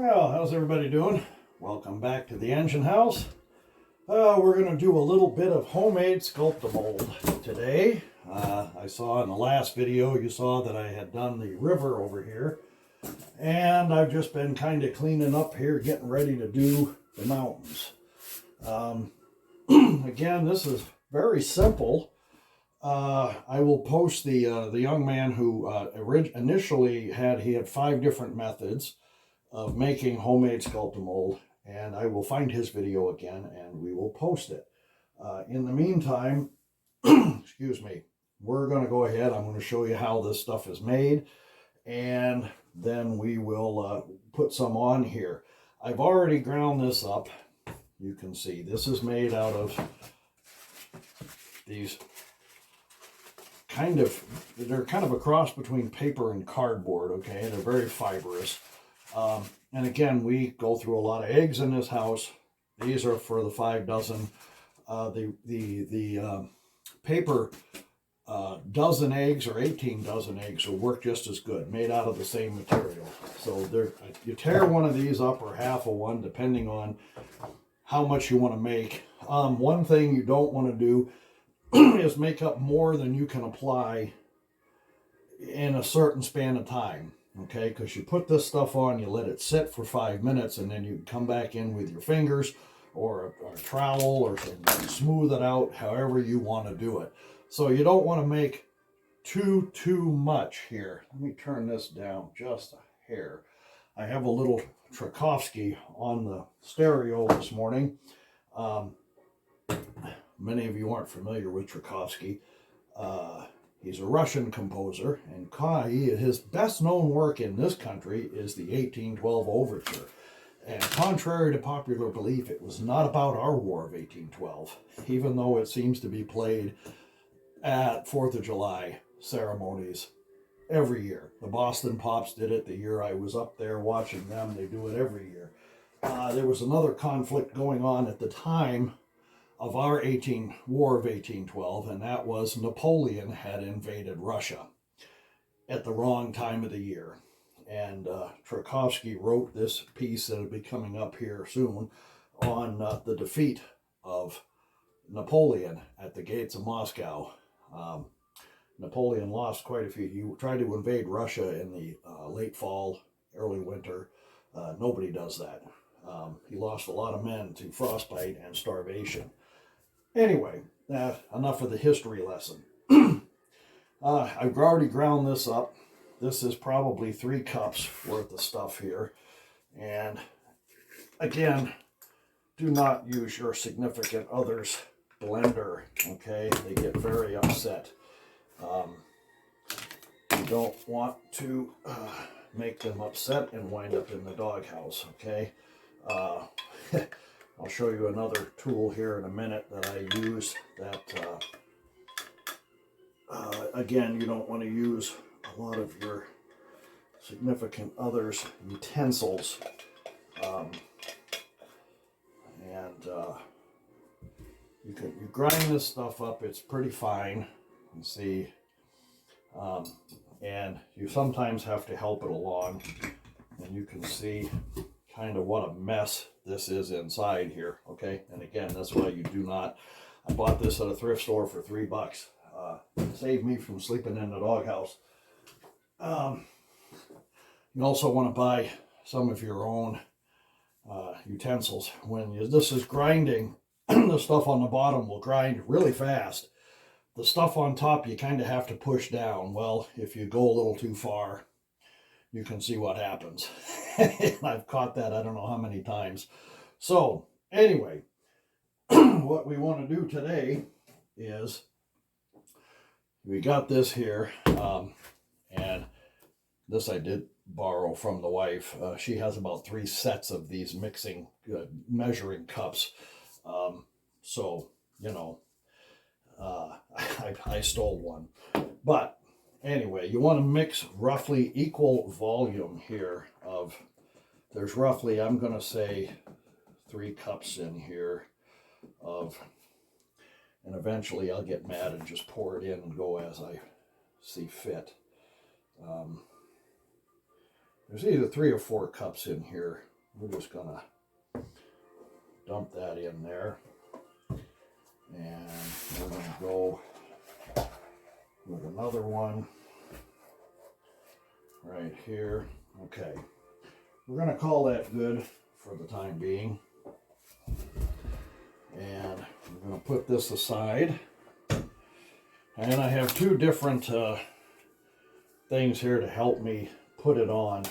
Well, how's everybody doing? Welcome back to the engine house. We're going to do a little bit of homemade Sculptamold today. I saw in the last video, you saw that I had done the river over here. And I've just been kind of cleaning up here, getting ready to do the mountains. Again, this is very simple. I will post the young man who initially had 5 different methods of making homemade Sculptamold, and I will find his video again and we will post it. In the meantime, excuse me, we're going to go ahead. I'm going to show you how this stuff is made, and then we will put some on here. I've already ground this up. You can see this is made out of these they're kind of a cross between paper and cardboard, okay? They're very fibrous. And again, we go through a lot of eggs in this house. These are for the 5 dozen. The paper dozen eggs or 18 dozen eggs will work just as good, made out of the same material. So you tear one of these up or half of one, depending on how much you want to make. One thing you don't want to do is make up more than you can apply in a certain span of time. Okay, because you put this stuff on, you let it sit for 5 minutes, and then you come back in with your fingers or a trowel or something, smooth it out however you want to do it. So you don't want to make too much here. Let me turn this down just a hair. I have a little Tchaikovsky on the stereo this morning. Many of you aren't familiar with Tchaikovsky. He's a Russian composer, and his best known work in this country is the 1812 Overture. And contrary to popular belief, it was not about our War of 1812, even though it seems to be played at 4th of July ceremonies every year. The Boston Pops did it the year I was up there watching them. They do it every year. There was another conflict going on at the time of our War of 1812, and that was Napoleon had invaded Russia at the wrong time of the year. And Tchaikovsky wrote this piece that will be coming up here soon on the defeat of Napoleon at the gates of Moscow. Napoleon lost quite a few. He tried to invade Russia in the late fall, early winter. Nobody does that. He lost a lot of men to frostbite and starvation. Anyway, enough of the history lesson. I've already ground this up. This is probably 3 cups worth of stuff here. And again, do not use your significant other's blender, okay? They get very upset. You don't want to make them upset and wind up in the doghouse, okay? I'll show you another tool here in a minute that I use that, again, you don't want to use a lot of your significant other's utensils. You grind this stuff up, it's pretty fine, you see, and you sometimes have to help it along, and you can see kind of what a mess this is inside here, okay? And again, that's why you do not, I bought this at a thrift store for $3. Saved me from sleeping in the doghouse. You also want to buy some of your own utensils. When this is grinding, the stuff on the bottom will grind really fast. The stuff on top you kind of have to push down. Well, if you go a little too far, you can see what happens. I've caught that I don't know how many times. So anyway, what we want to do today is we got this here, and this I did borrow from the wife. She has about 3 sets of these measuring cups. So, you know, I stole one. But anyway, you want to mix roughly equal volume here of, there's roughly, I'm going to say 3 cups in here of, and eventually I'll get mad and just pour it in and go as I see fit. There's either 3 or 4 cups in here we're just gonna dump that in there. And we're gonna go with another one right here. Okay, we're gonna call that good for the time being. And we're gonna put this aside. And I have two different things here to help me put it on.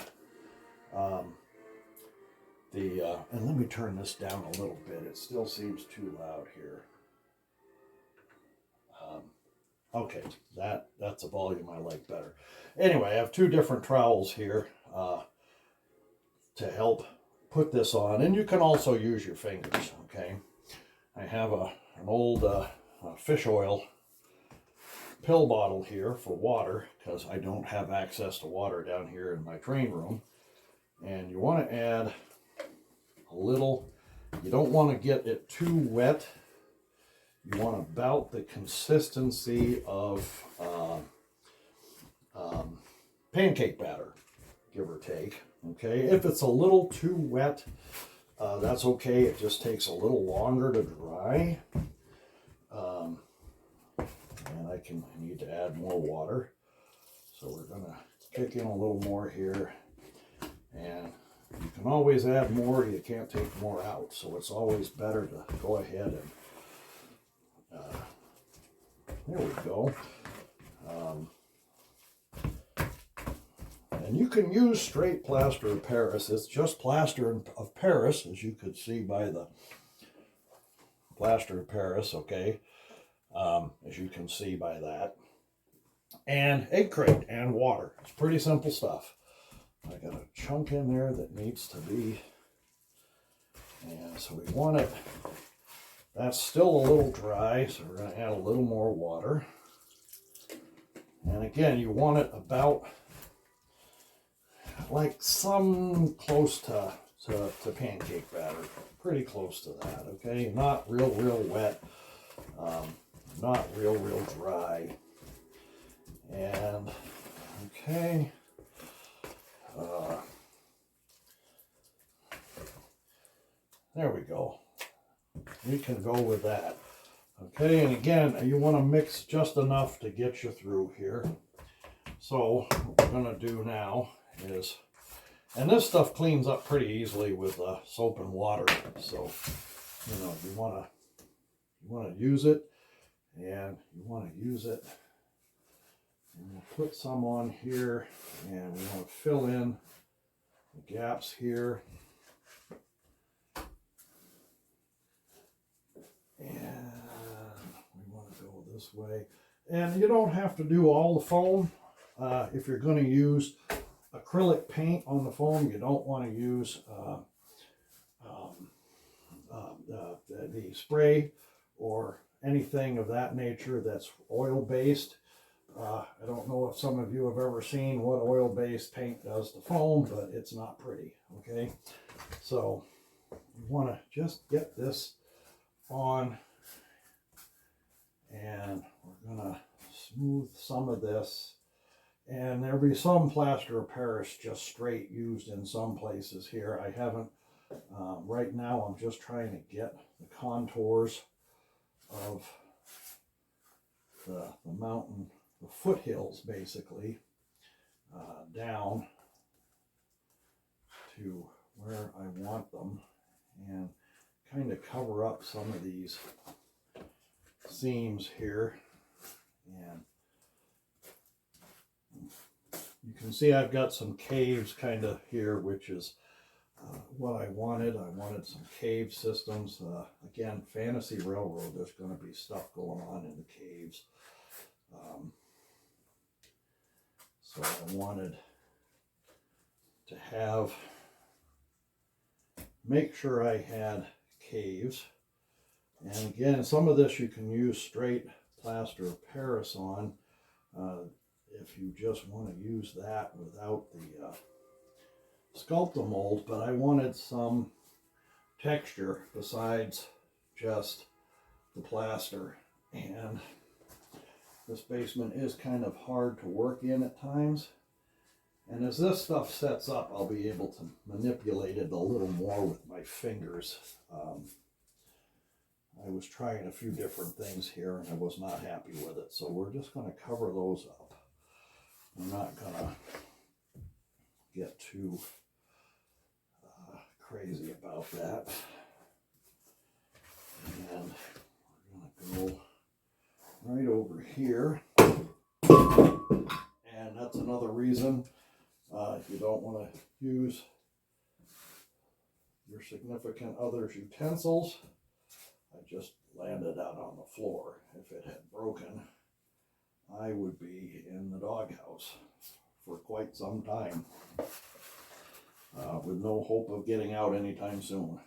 And let me turn this down a little bit. It still seems too loud here. Okay, that's a volume I like better. Anyway, I have two different trowels here to help put this on, and you can also use your fingers. Okay, I have an old fish oil pill bottle here for water because I don't have access to water down here in my train room. And you want to add a little, you don't want to get it too wet. You want about the consistency of pancake batter, give or take. Okay, if it's a little too wet, that's okay. It just takes a little longer to dry. And I need to add more water. So we're gonna kick in a little more here. And you can always add more, you can't take more out. So it's always better to go ahead and, there we go. And you can use straight plaster of Paris. It's just plaster of Paris, as you could see by the plaster of Paris, okay? As you can see by that. And egg crate and water. It's pretty simple stuff. I got a chunk in there that needs to be, and so we want it, that's still a little dry, so we're going to add a little more water. And again, you want it about like some close to pancake batter, pretty close to that, okay? Not real wet, not real dry. And okay, there we go. We can go with that. Okay, and again, you want to mix just enough to get you through here. So what we're going to do now is, and this stuff cleans up pretty easily with soap and water. So, you know, you want to use it, and you want to use it. And we'll put some on here, and we want to fill in the gaps here. And we want to go this way. And you don't have to do all the foam. If you're going to use acrylic paint on the foam, you don't want to use the spray or anything of that nature that's oil-based. I don't know if some of you have ever seen what oil-based paint does to foam, but it's not pretty, okay? So you want to just get this on, and we're going to smooth some of this. And there'll be some plaster of Paris just straight used in some places here. I haven't, right now I'm just trying to get the contours of the mountain, the foothills basically, down to where I want them, and kind of cover up some of these seams here. And you can see I've got some caves kind of here, which is what I wanted. I wanted some cave systems. Again, Fantasy Railroad, there's going to be stuff going on in the caves. So I wanted to make sure I had caves. And again, some of this you can use straight plaster of Paris on if you just want to use that without the Sculptamold, but I wanted some texture besides just the plaster. And this basement is kind of hard to work in at times, And as this stuff sets up, I'll be able to manipulate it a little more with my fingers. I was trying a few different things here and I was not happy with it. So we're just going to cover those up. We're not going to get too crazy about that. And we're going to go right over here. And that's another reason if you don't want to use your significant other's utensils. I just landed out on the floor. If it had broken, I would be in the doghouse for quite some time with no hope of getting out anytime soon.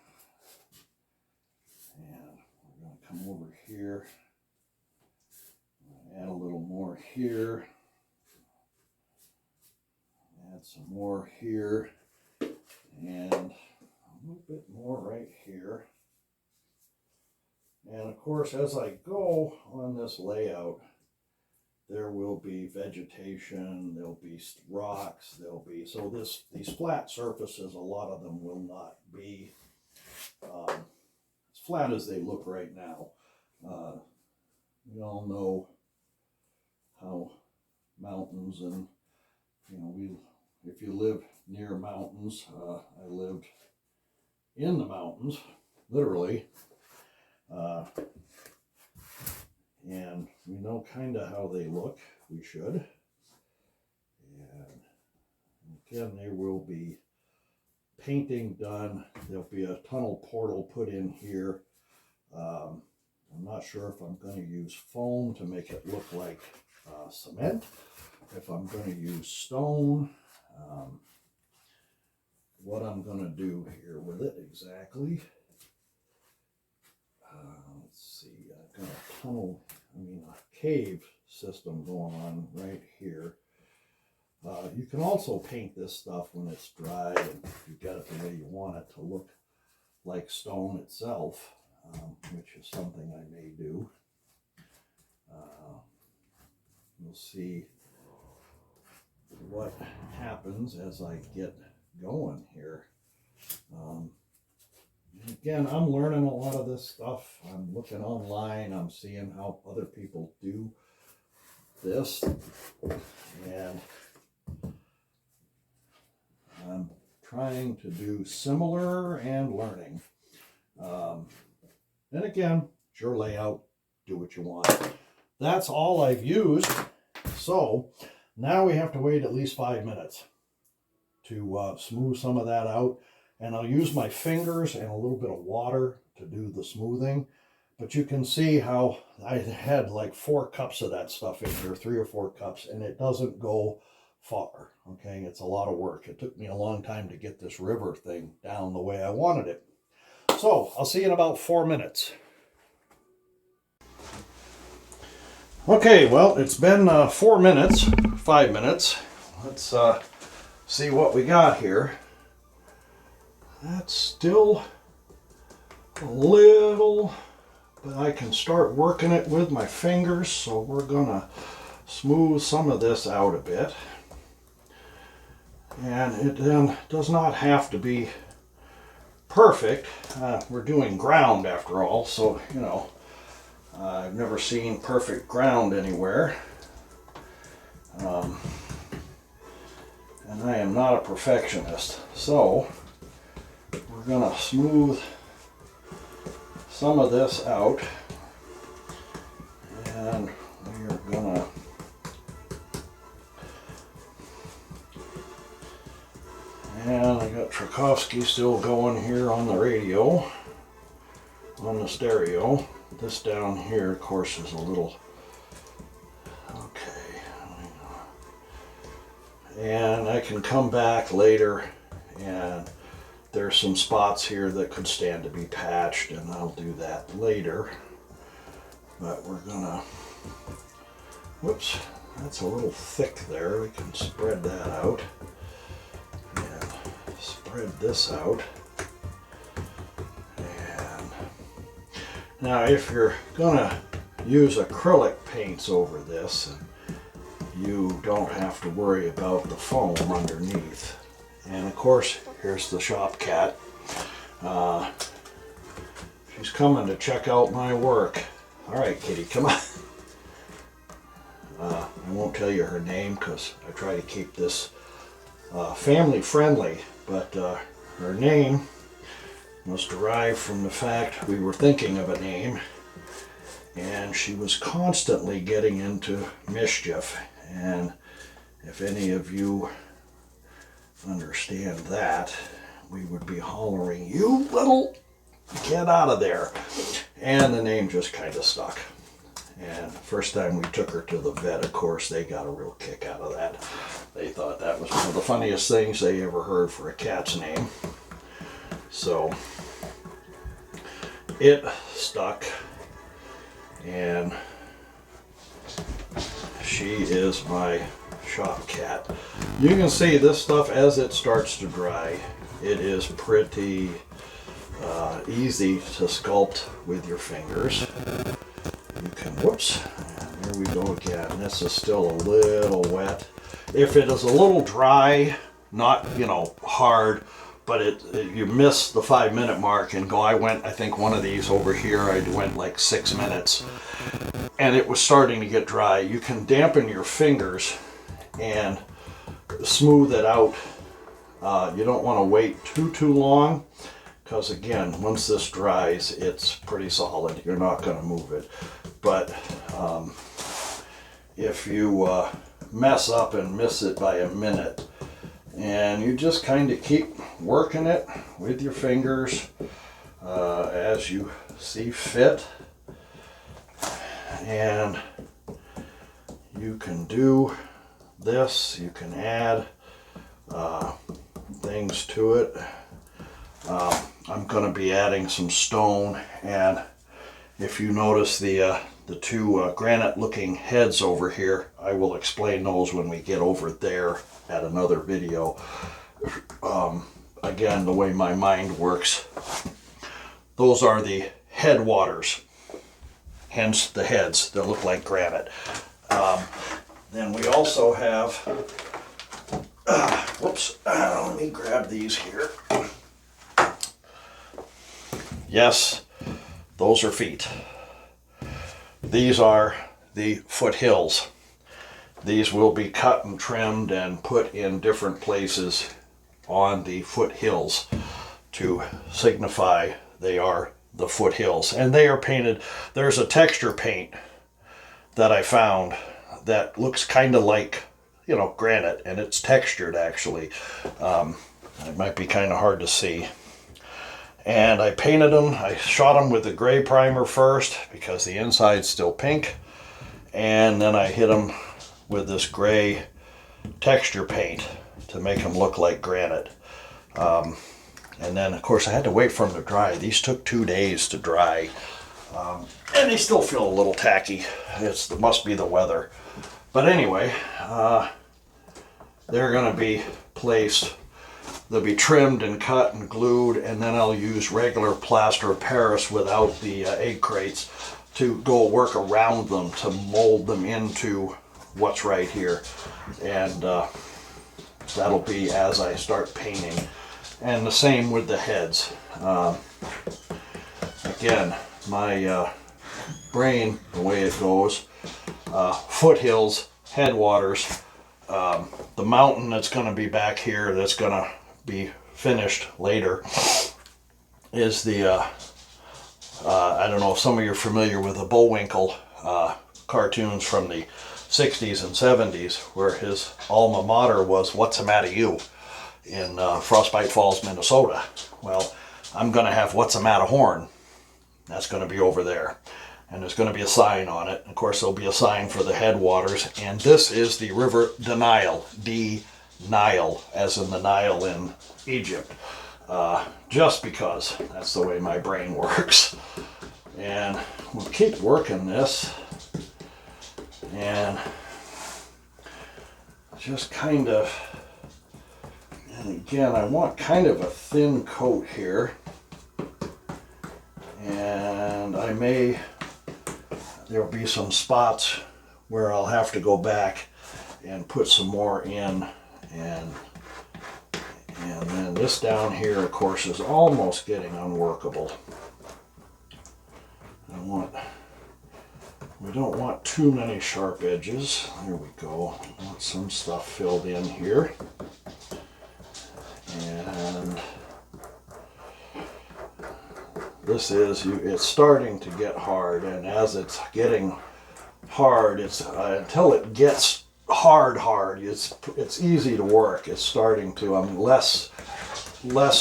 And we're going to come over here, add a little more here, add some more here, and a little bit more right here. And of course, as I go on this layout, there will be vegetation, there'll be rocks, there'll be, so these flat surfaces, a lot of them will not be as flat as they look right now. We all know how mountains and, if you live near mountains, I lived in the mountains, literally. And we know kind of how they look. We should. And again, there will be painting done. There'll be a tunnel portal put in here. I'm not sure if I'm going to use foam to make it look like cement, if I'm going to use stone, what I'm going to do here with it exactly. Let's see, I've got a tunnel, a cave system going on right here. You can also paint this stuff when it's dry and you get it the way you want it to look like stone itself, which is something I may do. We'll see what happens as I get going here. Again, I'm learning a lot of this stuff. I'm looking online. I'm seeing how other people do this. And I'm trying to do similar and learning. And again, it's your layout. Do what you want. That's all I've used. So now we have to wait at least 5 minutes to smooth some of that out. And I'll use my fingers and a little bit of water to do the smoothing. But you can see how I had like 4 cups of that stuff in here, 3 or 4 cups, and it doesn't go far. Okay, it's a lot of work. It took me a long time to get this river thing down the way I wanted it. So I'll see you in about 4 minutes. Okay, well, it's been 4 minutes, 5 minutes. Let's see what we got here. That's still a little, but I can start working it with my fingers, so we're gonna smooth some of this out a bit. And it then does not have to be perfect. We're doing ground after all, so I've never seen perfect ground anywhere. And I am not a perfectionist, so we're going to smooth some of this out, and we are going to I got Tchaikovsky still going here on the radio, on the stereo. This down here, of course, is a little okay. And I can come back later, and there's some spots here that could stand to be patched, and I'll do that later. But we're gonna, whoops, that's a little thick there. We can spread that out. And spread this out. And now if you're gonna use acrylic paints over this, you don't have to worry about the foam underneath. And of course, here's the shop cat. She's coming to check out my work. All right, kitty, come on. I won't tell you her name because I try to keep this family friendly, but her name was derived from the fact we were thinking of a name, and she was constantly getting into mischief. And if any of you understand that, we would be hollering, "You little, get out of there." And the name just kind of stuck. And the first time we took her to the vet, of course, they got a real kick out of that. They thought that was one of the funniest things they ever heard for a cat's name. So it stuck, and she is my shop cat. You can see this stuff as it starts to dry. It is pretty easy to sculpt with your fingers. You can, whoops, and there we go again. This is still a little wet. If it is a little dry, not, you know, hard, but you miss the 5-minute mark and go, I think one of these over here, I went like 6 minutes, and it was starting to get dry. You can dampen your fingers and smooth it out. You don't want to wait too long, because again, once this dries, it's pretty solid. You're not going to move it. But if you mess up and miss it by a minute, and you just kind of keep working it with your fingers as you see fit, and you can do this, you can add things to it. I'm going to be adding some stone, and if you notice the two granite looking heads over here, I will explain those when we get over there at another video. Again, the way my mind works, those are the headwaters, hence the heads that look like granite. Then we also have, whoops, let me grab these here. Yes, those are feet. These are the foothills. These will be cut and trimmed and put in different places on the foothills to signify they are the foothills. And they are painted. There's a texture paint that I found that looks kind of like, you know, granite, and it's textured actually. It might be kind of hard to see. And I painted them. I shot them with the gray primer first because the inside's still pink, and then I hit them with this gray texture paint to make them look like granite. And then of course I had to wait for them to dry. These took 2 days to dry, and they still feel a little tacky. It must be the weather. But anyway, they're going to be placed. They'll be trimmed and cut and glued, and then I'll use regular plaster of Paris without the egg crates to go work around them to mold them into what's right here. And that'll be as I start painting. And the same with the heads. Again, my brain, the way it goes, foothills, headwaters, the mountain that's going to be back here that's going to be finished later is the I don't know if some of you are familiar with the Bullwinkle cartoons from the 60s and 70s, where his alma mater was "What's the Matter You" in Frostbite Falls, Minnesota. Well, I'm going to have "What's the Matterhorn." That's going to be over there, and there's going to be a sign on it. Of course, there'll be a sign for the headwaters, and this is the river Nile, Nile, as in the Nile in Egypt, just because that's the way my brain works. And we'll keep working this, and just kind of, and again, I want kind of a thin coat here, and there'll be some spots where I'll have to go back and put some more in, and then this down here, of course, is almost getting unworkable. We don't want too many sharp edges. There we go. I want some stuff filled in here. And this is, it's starting to get hard, and as it's getting hard, it's until it gets hard, it's easy to work. It's starting to, I'm less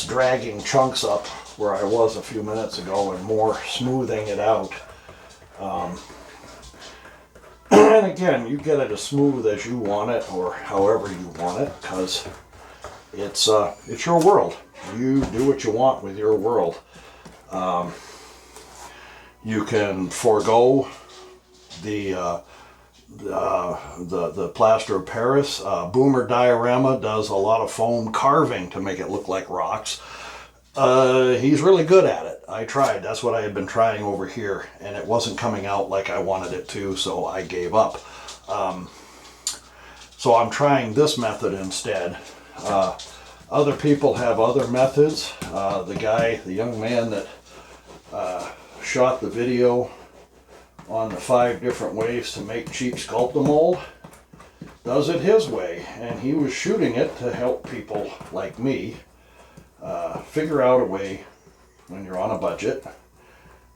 dragging chunks up where I was a few minutes ago, and more smoothing it out. And again, you get it as smooth as you want it, or however you want it, because it's your world. You do what you want with your world. You can forego the plaster of Paris. Boomer Diorama does a lot of foam carving to make it look like rocks. He's really good at it. I tried. That's what I had been trying over here, and it wasn't coming out like I wanted it to, so I gave up. So I'm trying this method instead. Other people have other methods. The young man that shot the video on the 5 different ways to make cheap Sculptamold does it his way, and he was shooting it to help people like me figure out a way when you're on a budget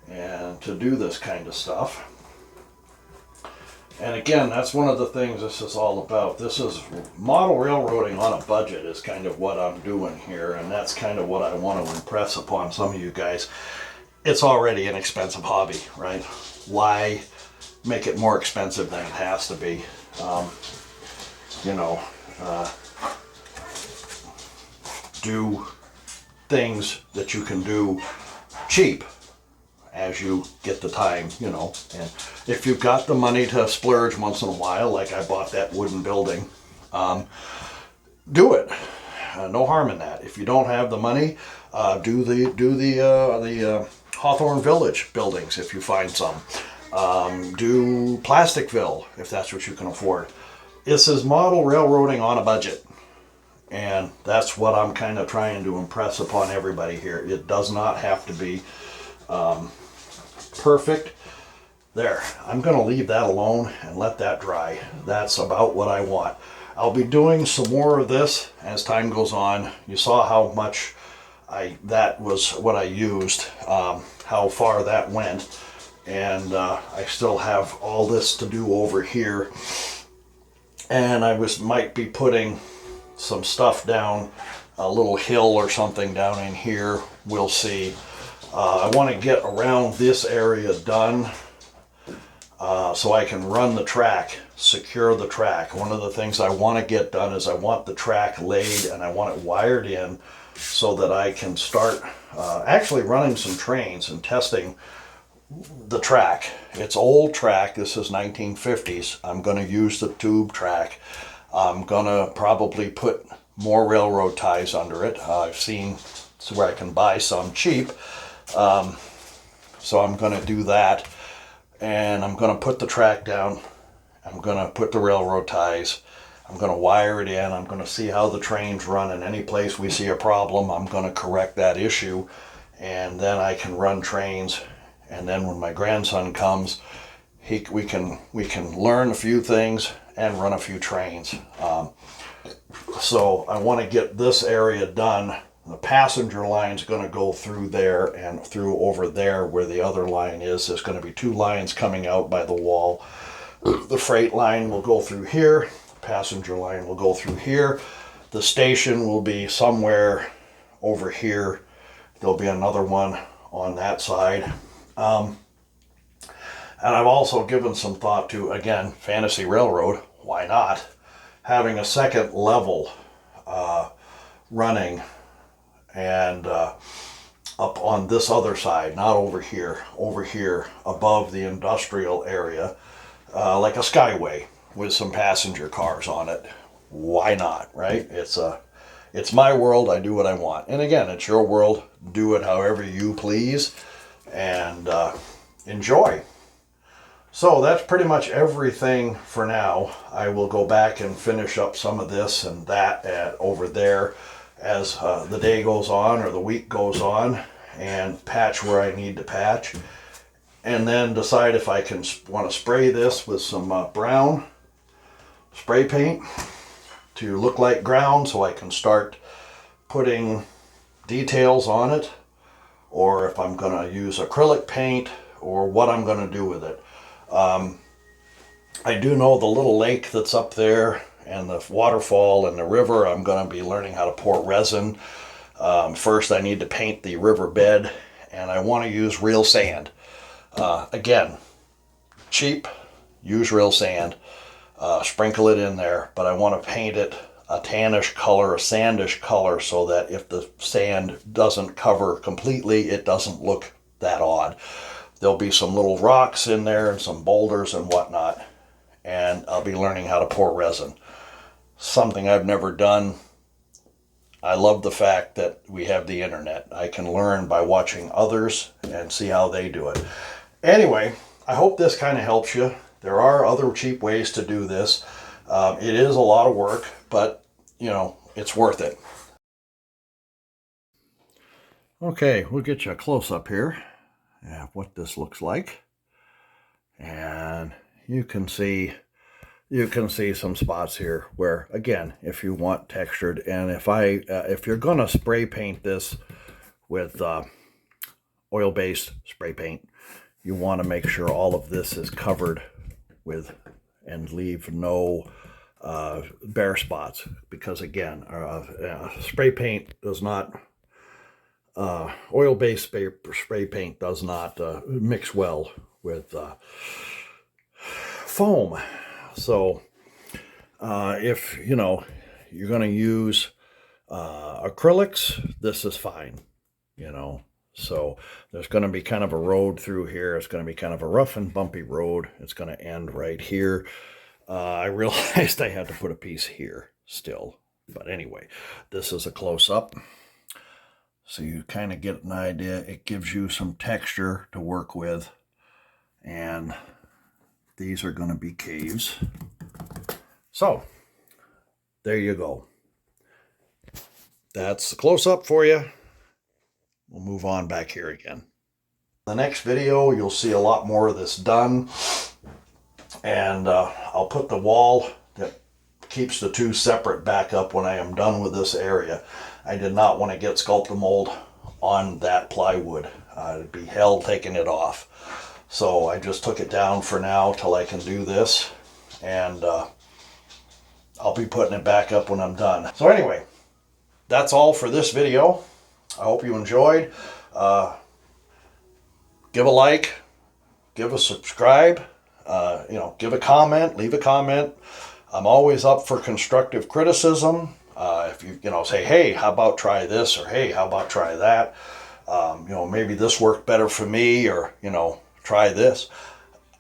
and to do this kind of stuff. And again, that's one of the things this is all about. This is model railroading on a budget is kind of what I'm doing here, and that's kind of what I want to impress upon some of you guys. It's already an expensive hobby, right? Why make it more expensive than it has to be? Do things that you can do cheap as you get the time, and if you've got the money to splurge once in a while, like I bought that wooden building, do it. No harm in that. If you don't have the money, do the Hawthorne Village buildings if you find some. Do Plasticville if that's what you can afford. This is model railroading on a budget. And that's what I'm kind of trying to impress upon everybody here. It does not have to be perfect. There, I'm going to leave that alone and let that dry. That's about what I want. I'll be doing some more of this as time goes on. You saw how much that was what I used, how far that went. And I still have all this to do over here. And I might be putting some stuff down a little hill or something down in here. We'll see. I want to get around this area done so I can run the track, secure the track. One of the things I want to get done is I want the track laid and I want it wired in so that I can start actually running some trains and testing the track. It's old track. This is 1950s. I'm going to use the tube track. I'm gonna probably put more railroad ties under it. I've seen where I can buy some cheap. So I'm gonna do that. And I'm gonna put the track down. I'm gonna put the railroad ties. I'm gonna wire it in. I'm gonna see how the trains run. In any place we see a problem, I'm gonna correct that issue. And then I can run trains. And then when my grandson comes, we can learn a few things and run a few trains. So I want to get this area done. The passenger line is going to go through there and through over there where the other line is. There's going to be 2 lines coming out by the wall. The freight line will go through here. The passenger line will go through here. The station will be somewhere over here. There'll be another one on that side. And I've also given some thought to, again, Fantasy Railroad, why not? Having a second level running and up on this other side, not over here above the industrial area, like a skyway with some passenger cars on it. Why not, right? It's my world, I do what I want. And again, it's your world, do it however you please and enjoy. So that's pretty much everything for now. I will go back and finish up some of this and that over there as the day goes on or the week goes on, and patch where I need to patch, and then decide if I want to spray this with some brown spray paint to look like ground so I can start putting details on it, or if I'm going to use acrylic paint, or what I'm going to do with it. I do know the little lake that's up there and the waterfall and the river, I'm going to be learning how to pour resin. First I need to paint the river bed, and I want to use real sand. Again, cheap, use real sand, sprinkle it in there, but I want to paint it a tannish color, a sandish color, so that if the sand doesn't cover completely, it doesn't look that odd. There'll be some little rocks in there and some boulders and whatnot, and I'll be learning how to pour resin. Something I've never done. I love the fact that we have the internet. I can learn by watching others and see how they do it. Anyway, I hope this kind of helps you. There are other cheap ways to do this. It is a lot of work, but you know, it's worth it. Okay, we'll get you a close-up here of what this looks like, and you can see some spots here where, again, if you want textured, and if you're gonna spray paint this with oil-based spray paint, you want to make sure all of this is covered with and leave no bare spots, because again, spray paint does not oil-based spray paint does not mix well with foam. So if you know you're going to use acrylics, this is fine, you know. So there's going to be kind of a road through here. It's going to be kind of a rough and bumpy road. It's going to end right here. I realized I had to put a piece here still, but anyway, this is a close-up. So you kind of get an idea. It gives you some texture to work with. And these are going to be caves. So there you go. That's the close-up for you. We'll move on back here again. The next video, you'll see a lot more of this done. And I'll put the wall that keeps the two separate back up when I am done with this area. I did not want to get Sculptamold on that plywood. It'd be hell taking it off. So I just took it down for now till I can do this. And I'll be putting it back up when I'm done. So anyway, that's all for this video. I hope you enjoyed. Give a like, give a subscribe, you know, give a comment, leave a comment. I'm always up for constructive criticism. If you know, say, hey, how about try this, or hey, how about try that? You know, maybe this worked better for me, or you know, try this.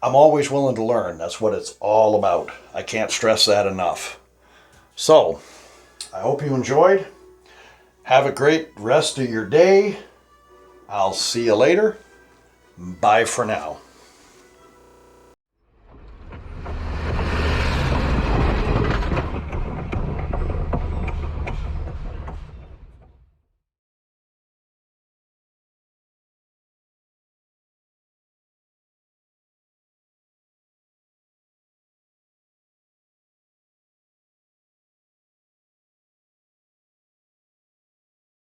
I'm always willing to learn. That's what it's all about. I can't stress that enough. So, I hope you enjoyed. Have a great rest of your day. I'll see you later. Bye for now.